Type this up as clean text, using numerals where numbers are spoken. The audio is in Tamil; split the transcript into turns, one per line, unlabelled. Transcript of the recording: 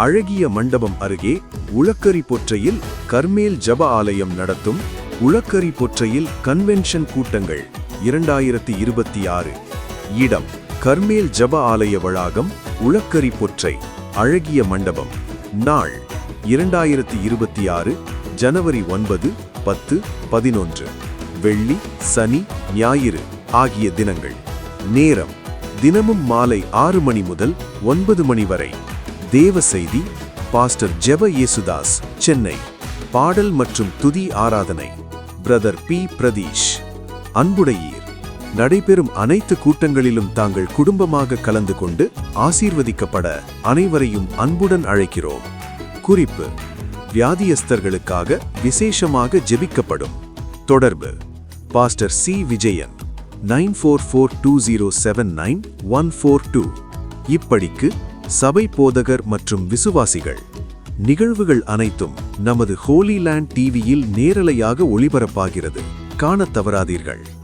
அழகிய மண்டபம் அருகே உளக்கரி பொற்றையில் கர்மேல் ஜப ஆலயம் நடத்தும் உளக்கரி பொற்றையில் கன்வென்ஷன் கூட்டங்கள் 2026. இடம் கர்மேல் ஜப ஆலய வளாகம், உளக்கரி பொற்றை, அழகிய மண்டபம். நாள் 2026 ஜனவரி 9, 10, 11. வெள்ளி, சனி, ஞாயிறு ஆகிய தினங்கள். நேரம் தினமும் மாலை 6 மணி முதல் 9 மணி வரை. தேவ செய்தி பாஸ்டர் ஜெப யேசுதாஸ், சென்னை. பாடல் மற்றும் துதி ஆராதனை பிரதர் பி. பிரதீஷ். அன்புடையீர். நடைபெறும் அனைத்து கூட்டங்களிலும் தாங்கள் குடும்பமாக கலந்து கொண்டு ஆசீர்வதிக்கப்பட அனைவரையும் அன்புடன் அழைக்கிறோம். குறிப்பு: வியாதியஸ்தர்களுக்காக விசேஷமாக ஜெபிக்கப்படும். தொடர்பு: பாஸ்டர் சி. விஜயன், 9442079142. இப்படிக்கு சபை போதகர் மற்றும் விசுவாசிகள். நிகழ்வுகள் அனைத்தும் நமது ஹோலி லேண்ட் டிவியில் நேரலையாக ஒளிபரப்பாகிறது. காணத் தவறாதீர்கள்.